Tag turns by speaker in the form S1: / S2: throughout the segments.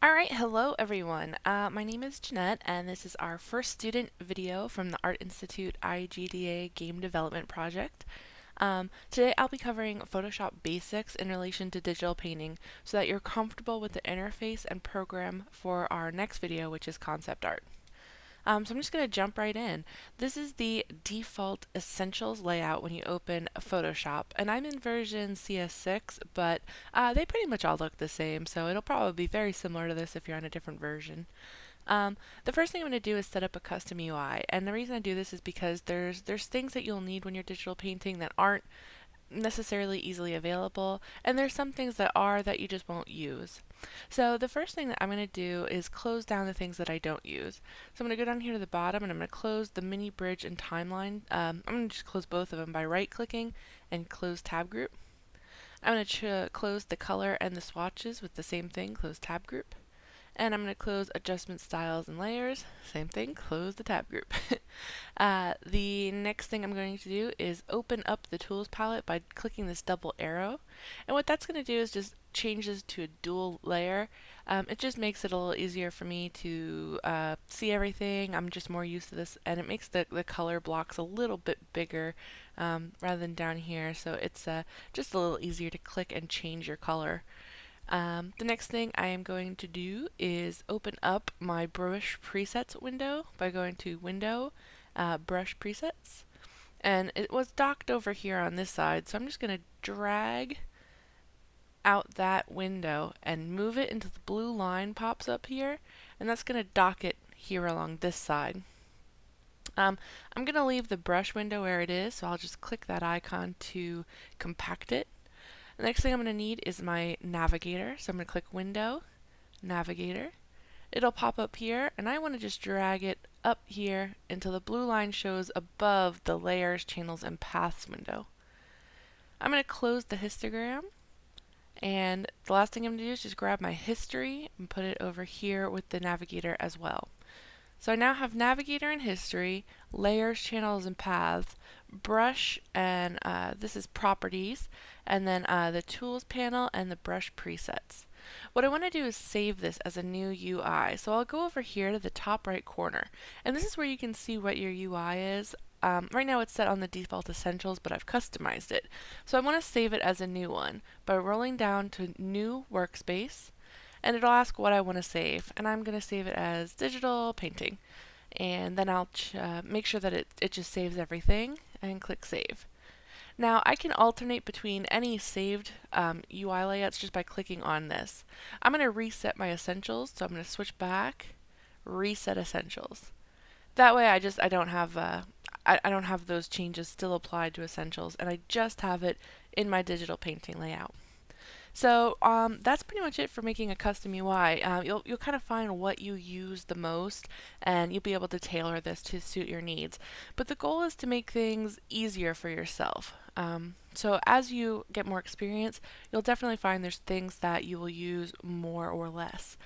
S1: Alright, hello everyone. My name is Jeanette, and this is our first student video from the Art Institute IGDA Game Development Project. Today I'll be covering Photoshop basics in relation to digital painting so that you're comfortable with the interface and program for our next video, which is concept art. So I'm just going to jump right in. This is the default essentials layout when you open Photoshop, and I'm in version CS6, but they pretty much all look the same, so it'll probably be very similar to this if you're on a different version. The first thing I'm going to do is set up a custom UI, and the reason I do this is because there's things that you'll need when you're digital painting that aren't necessarily easily available, and there's some things that are that you just won't use. So the first thing that I'm going to do is close down the things that I don't use. So I'm going to go down here to the bottom and I'm going to close the mini bridge and timeline. I'm going to just close both of them by right clicking and close tab group. I'm going to close the color and the swatches with the same thing, close tab group. And I'm going to close adjustment styles and layers, same thing, close the tab group. The next thing I'm going to do is open up the tools palette by clicking this double arrow. And what that's going to do is just change this to a dual layer. It just makes it a little easier for me to see everything. I'm just more used to this, and it makes the color blocks a little bit bigger rather than down here, so it's just a little easier to click and change your color. The next thing I am going to do is open up my brush presets window by going to Window, Brush Presets. And it was docked over here on this side, so I'm just going to drag out that window and move it until the blue line pops up here, and that's going to dock it here along this side. I'm going to leave the brush window where it is, so I'll just click that icon to compact it. The next thing I'm going to need is my navigator. So I'm going to click Window, Navigator. It'll pop up here, and I want to just drag it up here until the blue line shows above the Layers, Channels, and Paths window. I'm going to close the histogram, and the last thing I'm going to do is just grab my history and put it over here with the navigator as well. So I now have Navigator and History, Layers, Channels, and Paths, Brush, and this is Properties, and then the Tools panel and the Brush Presets. What I want to do is save this as a new UI. So I'll go over here to the top right corner, and this is where you can see what your UI is. Right now it's set on the default essentials, but I've customized it. So I want to save it as a new one by rolling down to New Workspace, and it'll ask what I want to save, and I'm going to save it as digital painting, and then I'll make sure that it just saves everything and click save. Now I can alternate between any saved UI layouts just by clicking on this. I'm going to reset my essentials, so I'm going to switch back, reset essentials. That way I don't have I don't have those changes still applied to essentials, and I just have it in my digital painting layout. So that's pretty much it for making a custom UI. You'll kind of find what you use the most, and you'll be able to tailor this to suit your needs. But the goal is to make things easier for yourself. So as you get more experience, you'll definitely find there's things that you will use more or less.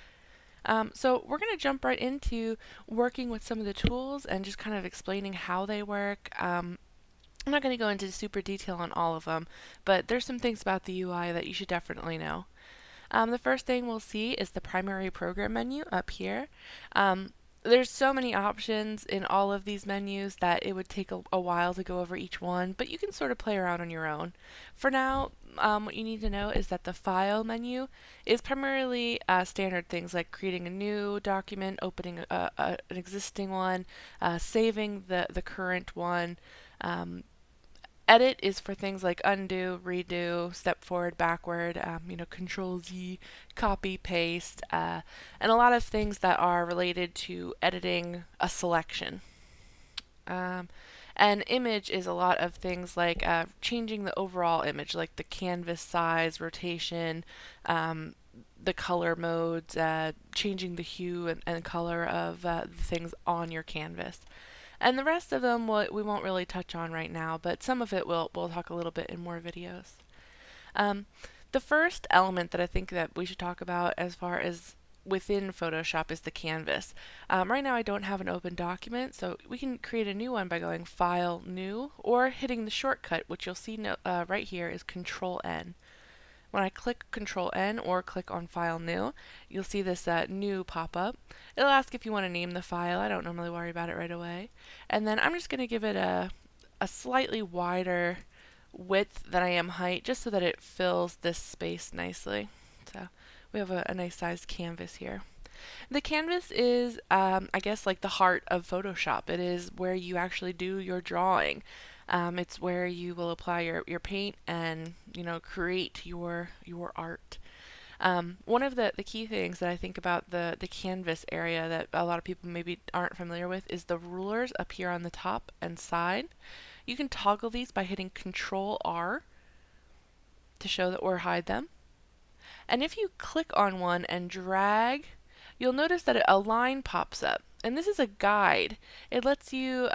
S1: So we're going to jump right into working with some of the tools and just kind of explaining how they work. I'm not going to go into super detail on all of them, but there's some things about the UI that you should definitely know. The first thing we'll see is the primary program menu up here. There's so many options in all of these menus that it would take a while to go over each one, but you can sort of play around on your own. For now, what you need to know is that the File menu is primarily standard things like creating a new document, opening an existing one, saving the current one. Edit is for things like undo, redo, step forward, backward, Control Z, copy, paste, and a lot of things that are related to editing a selection. And image is a lot of things like changing the overall image, like the canvas size, rotation, the color modes, changing the hue and color of the things on your canvas. And the rest of them we won't really touch on right now, but some of it we'll talk a little bit in more videos. The first element that I think that we should talk about as far as within Photoshop is the canvas. Right now I don't have an open document, so we can create a new one by going File, New, or hitting the shortcut, which you'll see right here is Control N. When I click Control N or click on File New, you'll see this new pop up. It'll ask if you want to name the file. I don't normally worry about it right away. And then I'm just going to give it a slightly wider width than I am height, just so that it fills this space nicely. So we have a nice sized canvas here. The canvas is, I guess, like the heart of Photoshop. It is where you actually do your drawing. It's where you will apply your paint and create your art. One of the key things that I think about the canvas area that a lot of people maybe aren't familiar with is the rulers up here on the top and side. You can toggle these by hitting Control R to show that or hide them. And if you click on one and drag, you'll notice that a line pops up. And this is a guide. It lets you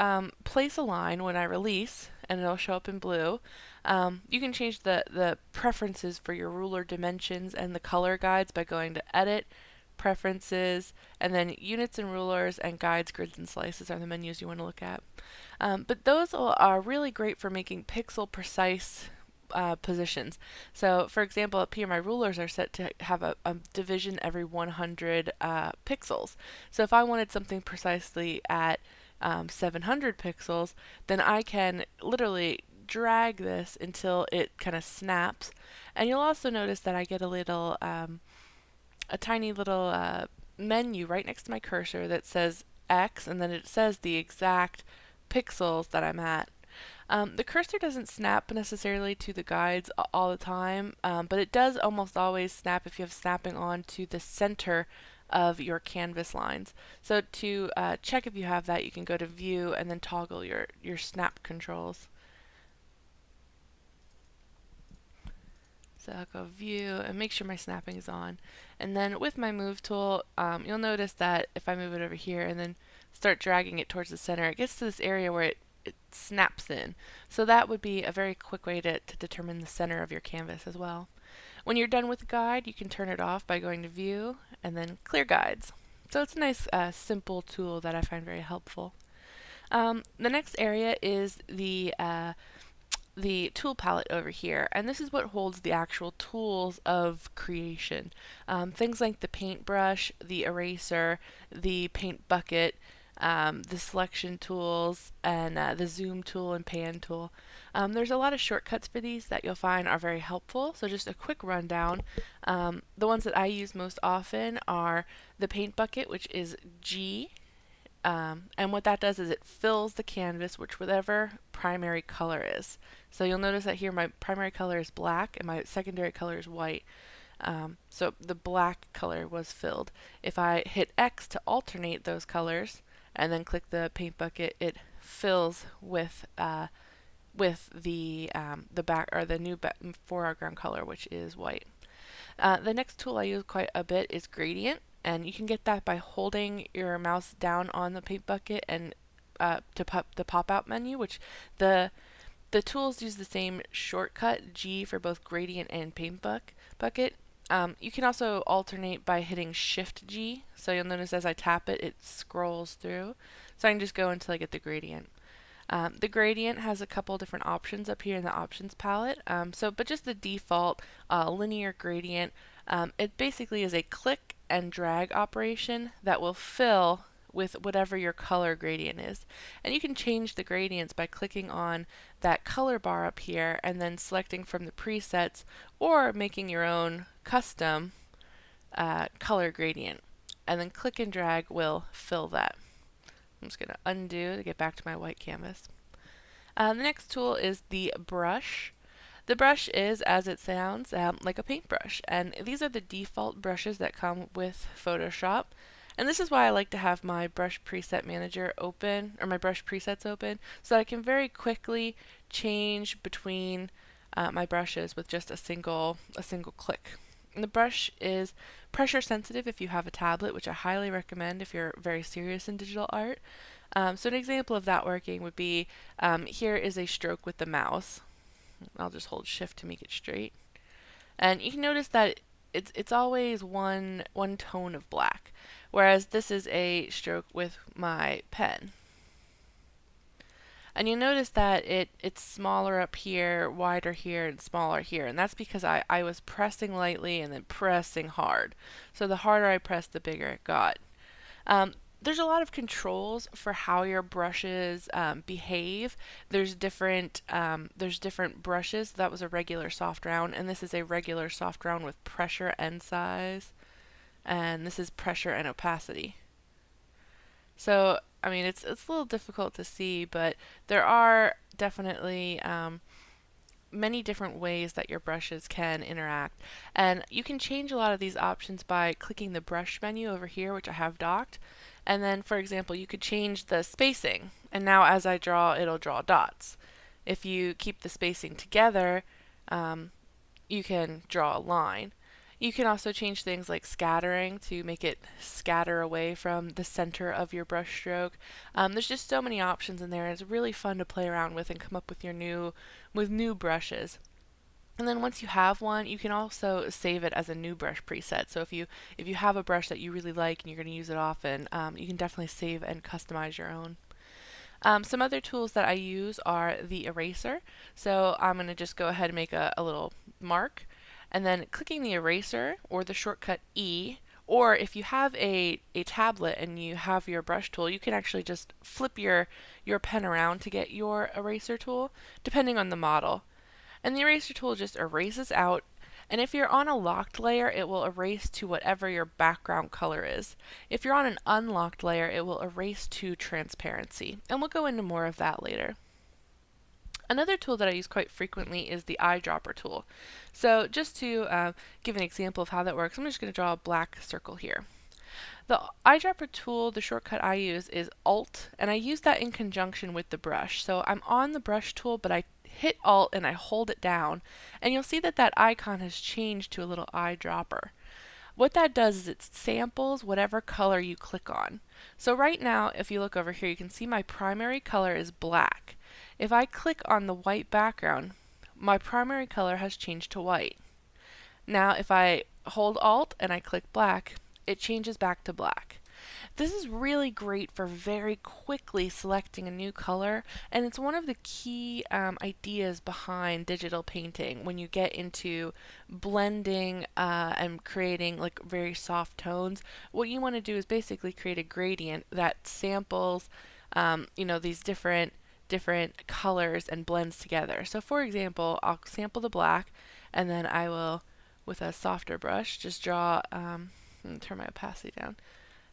S1: place a line when I release, and it'll show up in blue. You can change the preferences for your ruler dimensions and the color guides by going to Edit, Preferences, and then Units and Rulers and Guides, Grids, and Slices are the menus you want to look at. But those are really great for making pixel precise positions. So for example, up here my rulers are set to have a division every 100 pixels. So if I wanted something precisely at 700 pixels, then I can literally drag this until it kind of snaps. And you'll also notice that I get a tiny little menu right next to my cursor that says X, and then it says the exact pixels that I'm at. The cursor doesn't snap necessarily to the guides all the time, but it does almost always snap if you have snapping on to the center of your canvas lines. So to check if you have that, you can go to View and then toggle your snap controls. So I'll go View and make sure my snapping is on. And then with my Move tool, you'll notice that if I move it over here and then start dragging it towards the center, it gets to this area where it snaps in. So that would be a very quick way to determine the center of your canvas as well. When you're done with the guide, you can turn it off by going to View and then Clear Guides. So it's a nice simple tool that I find very helpful. The next area is the tool palette over here, and this is what holds the actual tools of creation. Things like the paintbrush, the eraser, the paint bucket, the selection tools, and the zoom tool and pan tool. There's a lot of shortcuts for these that you'll find are very helpful, so just a quick rundown. The ones that I use most often are the paint bucket, which is G, and what that does is it fills the canvas with whatever primary color is. So you'll notice that here my primary color is black and my secondary color is white. So the black color was filled. If I hit X to alternate those colors and then click the paint bucket, it fills with the back or the new foreground color, which is white. The next tool I use quite a bit is gradient, and you can get that by holding your mouse down on the paint bucket and to the pop-out menu, which the tools use the same shortcut, G, for both gradient and paint bucket. You can also alternate by hitting Shift G, so you'll notice as I tap it, it scrolls through. So I can just go until I get the gradient. The gradient has a couple different options up here in the options palette. But just the default linear gradient, it basically is a click and drag operation that will fill with whatever your color gradient is. And you can change the gradients by clicking on that color bar up here and then selecting from the presets or making your own custom color gradient. And then click and drag will fill that. I'm just going to undo to get back to my white canvas. The next tool is the brush. The brush is, as it sounds, like a paintbrush, and these are the default brushes that come with Photoshop. And this is why I like to have my brush preset manager open, or my brush presets open, so that I can very quickly change between my brushes with just a single click. And the brush is pressure sensitive if you have a tablet, which I highly recommend if you're very serious in digital art. So an example of that working would be, here is a stroke with the mouse. I'll just hold Shift to make it straight. And you can notice that it's always one tone of black, whereas this is a stroke with my pen. And you notice that it's smaller up here, wider here, and smaller here. And that's because I was pressing lightly and then pressing hard. So the harder I pressed, the bigger it got. There's a lot of controls for how your brushes behave. There's different brushes. That was a regular soft round, and this is a regular soft round with pressure and size, and this is pressure and opacity. So I mean, it's a little difficult to see, but there are definitely many different ways that your brushes can interact. And you can change a lot of these options by clicking the brush menu over here, which I have docked. And then, for example, you could change the spacing. And now as I draw, it'll draw dots. If you keep the spacing together, you can draw a line. You can also change things like scattering to make it scatter away from the center of your brush stroke. There's just so many options in there. It's really fun to play around with and come up with new brushes. And then once you have one, you can also save it as a new brush preset. So if you have a brush that you really like and you're going to use it often, you can definitely save and customize your own. Some other tools that I use are the eraser. So I'm going to just go ahead and make a little mark, and then clicking the eraser or the shortcut E, or if you have a tablet and you have your brush tool, you can actually just flip your pen around to get your eraser tool, depending on the model. And the eraser tool just erases out, and if you're on a locked layer, it will erase to whatever your background color is. If you're on an unlocked layer, it will erase to transparency, and we'll go into more of that later. Another tool that I use quite frequently is the eyedropper tool. So just to give an example of how that works, I'm just going to draw a black circle here. The eyedropper tool, the shortcut I use is Alt, and I use that in conjunction with the brush. So I'm on the brush tool, but I hit Alt and I hold it down, and you'll see that that icon has changed to a little eyedropper. What that does is it samples whatever color you click on. So right now, if you look over here, you can see my primary color is black. If I click on the white background, my primary color has changed to white. Now if I hold Alt and I click black, it changes back to black. This is really great for very quickly selecting a new color, and it's one of the key ideas behind digital painting when you get into blending and creating like very soft tones. What you want to do is basically create a gradient that samples these different colors and blends together. So for example, I'll sample the black, and then I will, with a softer brush, just draw, turn my opacity down,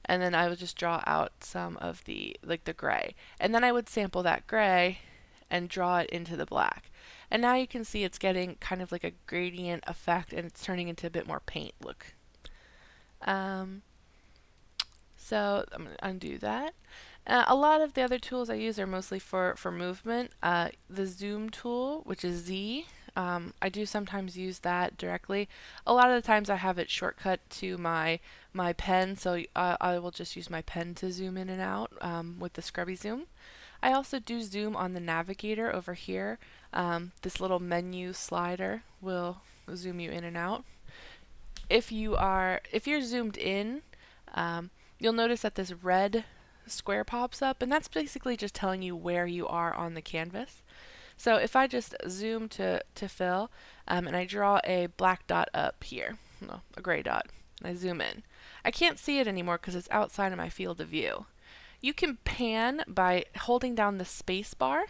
S1: and then I would just draw out some of the gray. And then I would sample that gray and draw it into the black. And now you can see it's getting kind of like a gradient effect, and it's turning into a bit more paint look. So I'm going to undo that. A lot of the other tools I use are mostly for movement. The zoom tool, which is Z, I do sometimes use that directly. A lot of the times I have it shortcut to my pen, so I will just use my pen to zoom in and out with the scrubby zoom. I also do zoom on the navigator over here. This little menu slider will zoom you in and out. If you're zoomed in, you'll notice that this red square pops up, and that's basically just telling you where you are on the canvas. So if I just zoom to fill, and I draw a black dot up here, no, a gray dot, and I zoom in, I can't see it anymore because it's outside of my field of view. You can pan by holding down the space bar,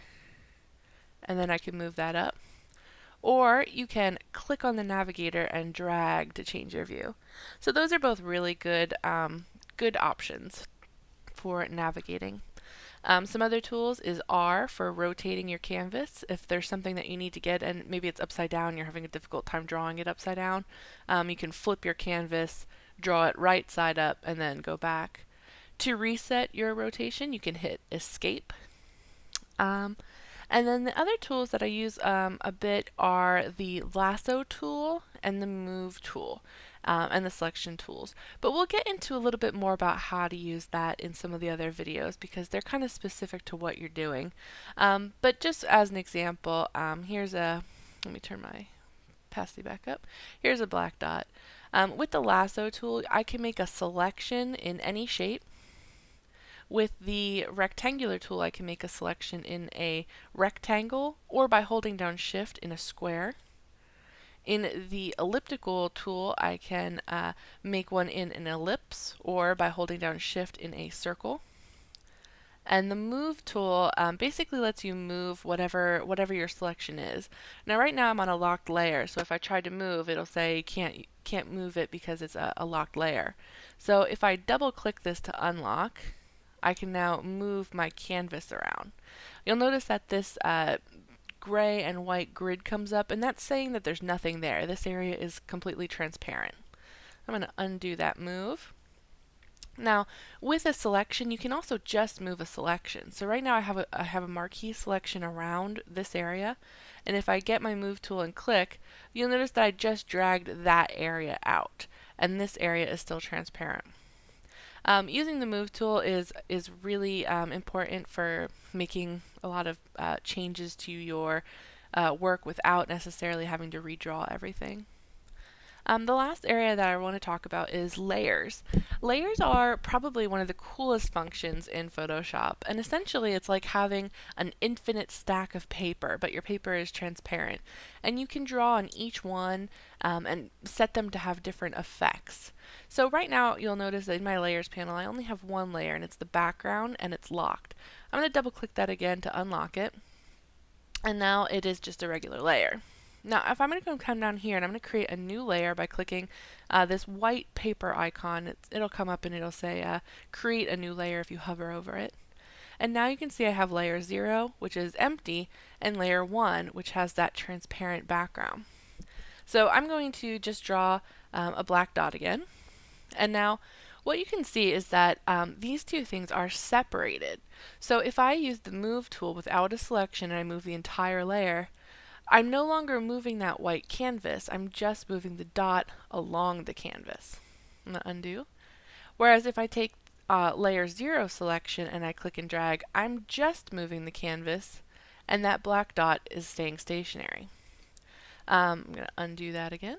S1: and then I can move that up. Or you can click on the navigator and drag to change your view. So those are both really good options for navigating. Some other tools is R for rotating your canvas. If there's something that you need to get and maybe it's upside down, you're having a difficult time drawing it upside down, you can flip your canvas, draw it right side up, and then go back. To reset your rotation, you can hit Escape. And then the other tools that I use a bit are the lasso tool and the move tool. And the selection tools. But we'll get into a little bit more about how to use that in some of the other videos because they're kind of specific to what you're doing. But just as an example, let me turn my opacity back up. Here's a black dot. With the lasso tool, I can make a selection in any shape, With the rectangular tool, I can make a selection in a rectangle or by holding down Shift in a square. In the elliptical tool, I can make one in an ellipse or by holding down Shift in a circle. And the move tool basically lets you move whatever your selection is. Now right now I'm on a locked layer, so if I try to move, it'll say you can't move it because it's a locked layer. So if I double click this to unlock, I can now move my canvas around. You'll notice that this gray and white grid comes up, and that's saying that there's nothing there. This area is completely transparent. I'm going to undo that move. Now, with a selection, you can also just move a selection. So right now I have a marquee selection around this area, and if I get my move tool and click, you'll notice that I just dragged that area out, and this area is still transparent. Using the move tool is really important for making a lot of changes to your work without necessarily having to redraw everything. The last area that I want to talk about is layers. Layers are probably one of the coolest functions in Photoshop, and essentially it's like having an infinite stack of paper, but your paper is transparent. And you can draw on each one and set them to have different effects. So right now you'll notice that in my layers panel I only have one layer, and it's the background, and it's locked. I'm going to double click that again to unlock it, and now it is just a regular layer. Now, if I'm going to come down here and I'm going to create a new layer by clicking this white paper icon, it'll come up and it'll say create a new layer if you hover over it. And now you can see I have layer 0, which is empty, and layer 1, which has that transparent background. So I'm going to just draw a black dot again. And now what you can see is that these two things are separated. So if I use the move tool without a selection and I move the entire layer, I'm no longer moving that white canvas, I'm just moving the dot along the canvas. I'm going to undo. Whereas if I take layer 0 selection and I click and drag, I'm just moving the canvas and that black dot is staying stationary. I'm going to undo that again.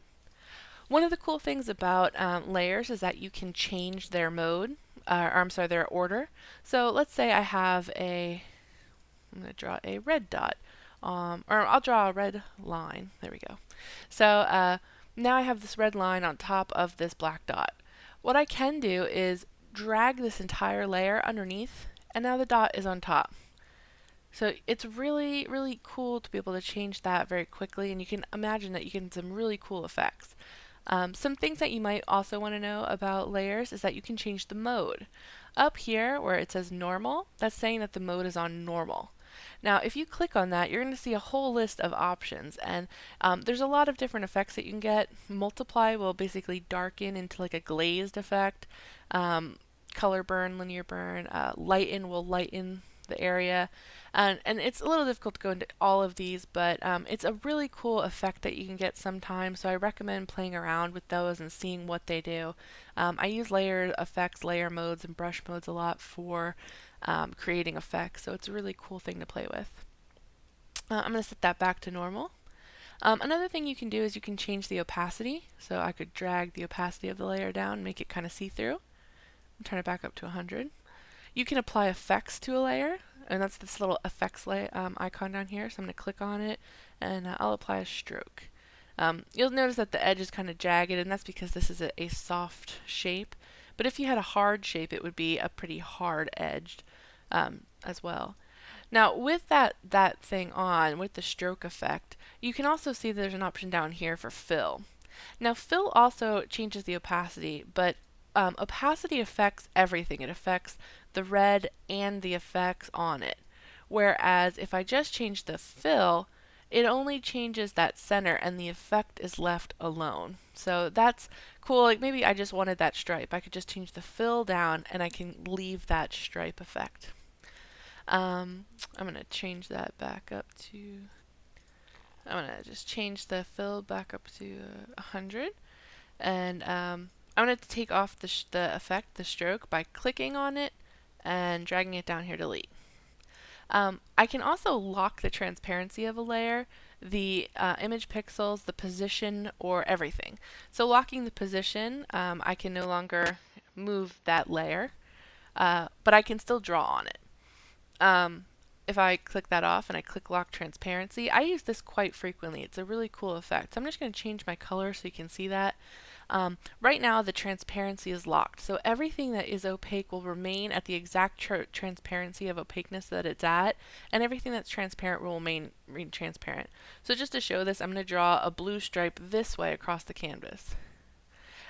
S1: One of the cool things about layers is that you can change their mode, their order. So let's say I'm going to draw a red dot. Or I'll draw a red line. There we go. So now I have this red line on top of this black dot. What I can do is drag this entire layer underneath, and now the dot is on top. So it's really, really cool to be able to change that very quickly, and you can imagine that you get some really cool effects. Some things that you might also want to know about layers is that you can change the mode. Up here where it says normal, that's saying that the mode is on normal. Now, if you click on that, you're going to see a whole list of options, and there's a lot of different effects that you can get. Multiply will basically darken into like a glazed effect. Color burn, linear burn, lighten will lighten the area. And it's a little difficult to go into all of these, but it's a really cool effect that you can get sometimes, so I recommend playing around with those and seeing what they do. I use layer effects, layer modes, and brush modes a lot for creating effects, so it's a really cool thing to play with. I'm going to set that back to normal. Another thing you can do is you can change the opacity, so I could drag the opacity of the layer down and make it kind of see-through. Turn it back up to 100. You can apply effects to a layer, and that's this little effects icon down here, so I'm going to click on it, and I'll apply a stroke. You'll notice that the edge is kind of jagged, and that's because this is a soft shape. But if you had a hard shape, it would be a pretty hard edged as well. Now, with that thing on, with the stroke effect, you can also see there's an option down here for fill. Now, fill also changes the opacity, but opacity affects everything. It affects the red and the effects on it. Whereas if I just change the fill, it only changes that center and the effect is left alone. So that's cool. Like maybe I just wanted that stripe. I could just change the fill down and I can leave that stripe effect. I'm going to change that back up to, I'm going to just change the fill back up to 100. And I'm going to take off the effect, the stroke, by clicking on it and dragging it down here to delete. I can also lock the transparency of a layer, the image pixels, the position, or everything. So locking the position, I can no longer move that layer. but I can still draw on it. If I click that off and I click lock transparency, I use this quite frequently. It's a really cool effect. So I'm just going to change my color so you can see that. Right now the transparency is locked, so everything that is opaque will remain at the exact transparency of opaqueness that it's at, and everything that's transparent will remain transparent. So just to show this, I'm going to draw a blue stripe this way across the canvas.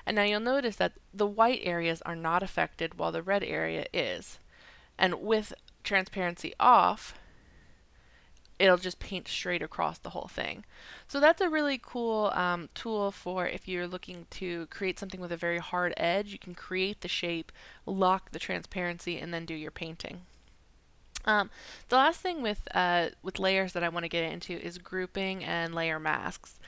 S1: And now you'll notice that the white areas are not affected while the red area is. And with transparency off, it'll just paint straight across the whole thing. So that's a really cool tool for if you're looking to create something with a very hard edge. You can create the shape, lock the transparency, and then do your painting. The last thing with layers that I want to get into is grouping and layer masks.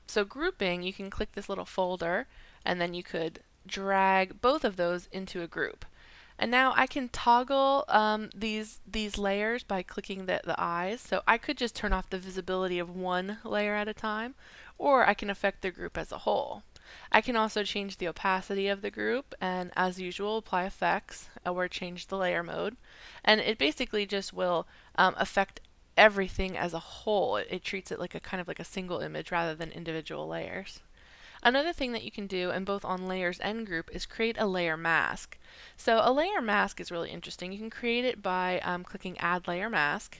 S1: So grouping, you can click this little folder, and then you could drag both of those into a group. And now I can toggle these layers by clicking the eyes. So I could just turn off the visibility of one layer at a time, or I can affect the group as a whole. I can also change the opacity of the group, and as usual, apply effects or change the layer mode. And it basically just will affect everything as a whole. It treats it like a kind of like a single image rather than individual layers. Another thing that you can do, and both on layers and group, is create a layer mask. So a layer mask is really interesting. You can create it by clicking Add Layer Mask.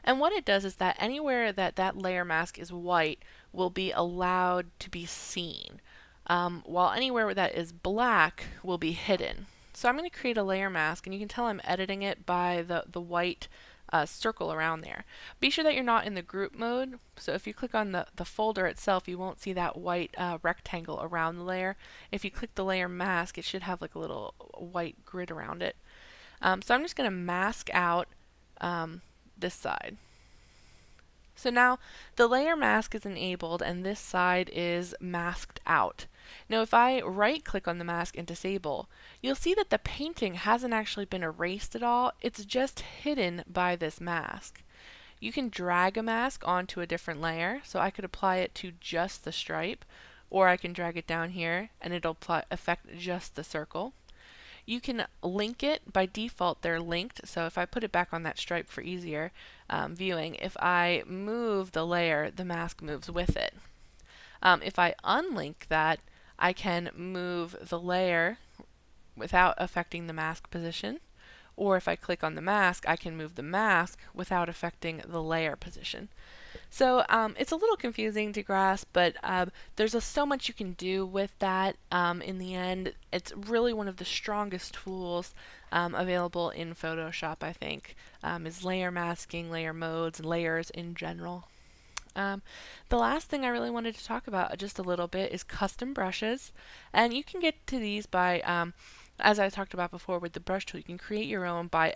S1: And what it does is that anywhere that that layer mask is white will be allowed to be seen, while anywhere that is black will be hidden. So I'm going to create a layer mask, and you can tell I'm editing it by the white circle around there. Be sure that you're not in the group mode. So if you click on the folder itself, you won't see that white rectangle around the layer. If you click the layer mask, it should have like a little white grid around it. So I'm just going to mask out this side. So now the layer mask is enabled and this side is masked out. Now if I right click on the mask and disable, you'll see that the painting hasn't actually been erased at all. It's just hidden by this mask. You can drag a mask onto a different layer, so I could apply it to just the stripe, or I can drag it down here and it'll affect just the circle. You can link it. By default, they're linked. So if I put it back on that stripe for easier viewing, if I move the layer, the mask moves with it. If I unlink that, I can move the layer without affecting the mask position. Or if I click on the mask, I can move the mask without affecting the layer position. So it's a little confusing to grasp, but there's so much you can do with that. In the end, it's really one of the strongest tools available in Photoshop, I think, is layer masking, layer modes, and layers in general. The last thing I really wanted to talk about just a little bit is custom brushes, and you can get to these by, as I talked about before with the brush tool, you can create your own by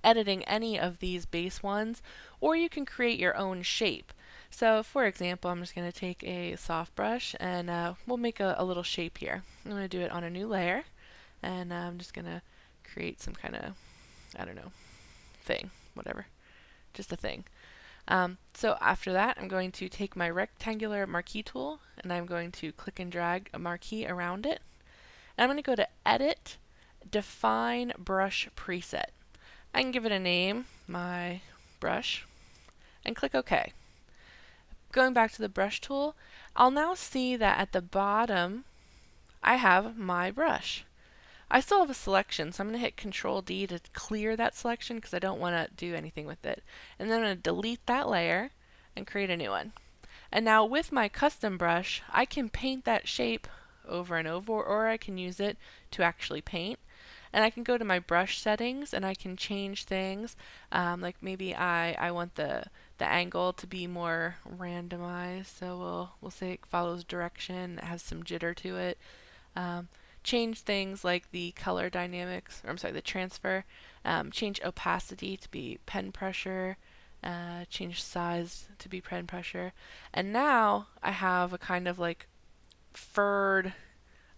S1: editing any of these base ones, or you can create your own shape. So for example, I'm just going to take a soft brush and we'll make a little shape here. I'm going to do it on a new layer, and I'm just going to create some kind of, I don't know, thing, whatever, just a thing. So after that, I'm going to take my rectangular marquee tool and I'm going to click and drag a marquee around it. And I'm going to go to Edit, Define Brush Preset. I can give it a name, my brush, and click OK. Going back to the brush tool, I'll now see that at the bottom I have my brush. I still have a selection, so I'm going to hit Control D to clear that selection because I don't want to do anything with it. And then I'm going to delete that layer and create a new one. And now with my custom brush, I can paint that shape over and over, or I can use it to actually paint. And I can go to my brush settings and I can change things. Like maybe I want the angle to be more randomized, so we'll say it follows direction, it has some jitter to it. Change things like the color dynamics, or I'm sorry, the transfer. Change opacity to be pen pressure. Change size to be pen pressure. And now I have a kind of like furred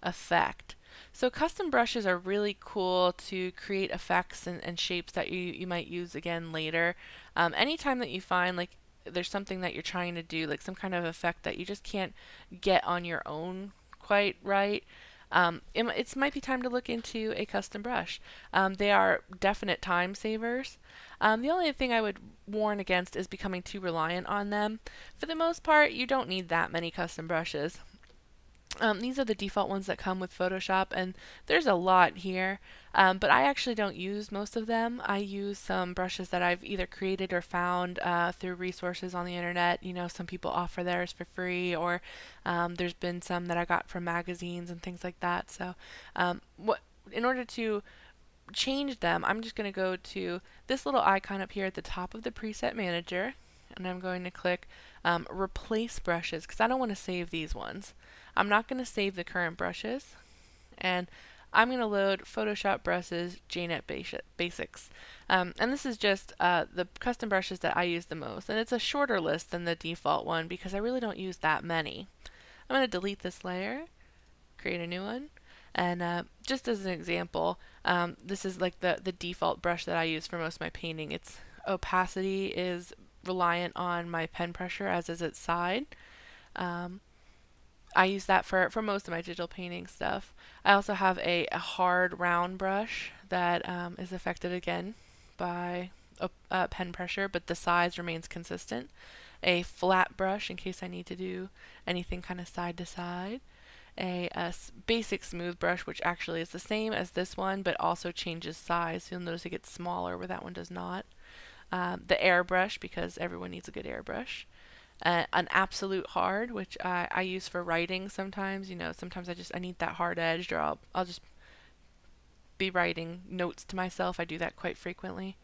S1: effect. So custom brushes are really cool to create effects and shapes that you might use again later. Anytime that you find like there's something that you're trying to do, like some kind of effect that you just can't get on your own quite right, It might be time to look into a custom brush. They are definite time savers. The only thing I would warn against is becoming too reliant on them. For the most part, you don't need that many custom brushes. These are the default ones that come with Photoshop, and there's a lot here, but I actually don't use most of them. I use some brushes that I've either created or found through resources on the internet. You know, some people offer theirs for free, or there's been some that I got from magazines and things like that. So, in order to change them, I'm just going to go to this little icon up here at the top of the preset manager, and I'm going to click replace brushes because I don't want to save these ones. I'm not going to save the current brushes, and I'm going to load Photoshop brushes JNet Basics. And this is just the custom brushes that I use the most, and it's a shorter list than the default one because I really don't use that many. I'm going to delete this layer, create a new one, and just as an example, this is like the default brush that I use for most of my painting. Its opacity is reliant on my pen pressure, as is its side. I use that for most of my digital painting stuff. I also have a hard round brush that is affected again by pen pressure, but the size remains consistent. A flat brush in case I need to do anything kind of side to side. A basic smooth brush, which actually is the same as this one, but also changes size. You'll notice it gets smaller where that one does not. The airbrush, because everyone needs a good airbrush. An absolute hard, which I use for writing sometimes. You know, sometimes I need that hard edge, or I'll just be writing notes to myself. I do that quite frequently.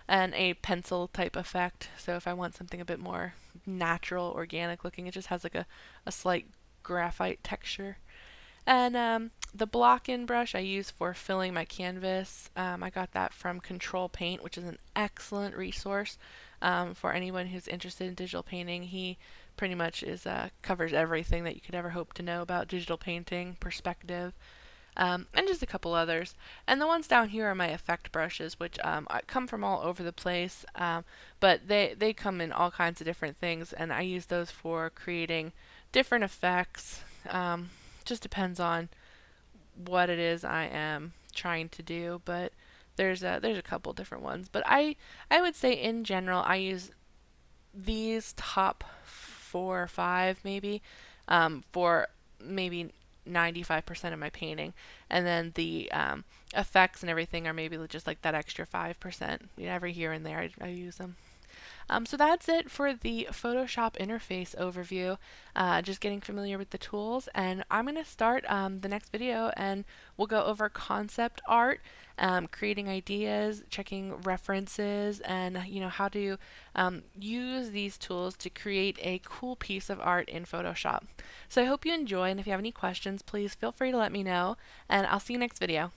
S1: And a pencil type effect. So if I want something a bit more natural, organic looking, it just has like a slight graphite texture. And the block-in brush I use for filling my canvas. I got that from Control Paint, which is an excellent resource for anyone who's interested in digital painting. He pretty much covers everything that you could ever hope to know about digital painting, perspective, and just a couple others. And the ones down here are my effect brushes, which come from all over the place, but they come in all kinds of different things, and I use those for creating different effects. Just depends on what it is I am trying to do, but there's a couple different ones. But I would say in general I use these top 4 or 5 maybe for maybe 95% of my painting, and then the effects and everything are maybe just like that extra 5%. You know, every here and there I use them. So that's it for the Photoshop interface overview, just getting familiar with the tools. And I'm going to start the next video and we'll go over concept art, creating ideas, checking references, and how to use these tools to create a cool piece of art in Photoshop. So I hope you enjoy, and if you have any questions, please feel free to let me know, and I'll see you next video.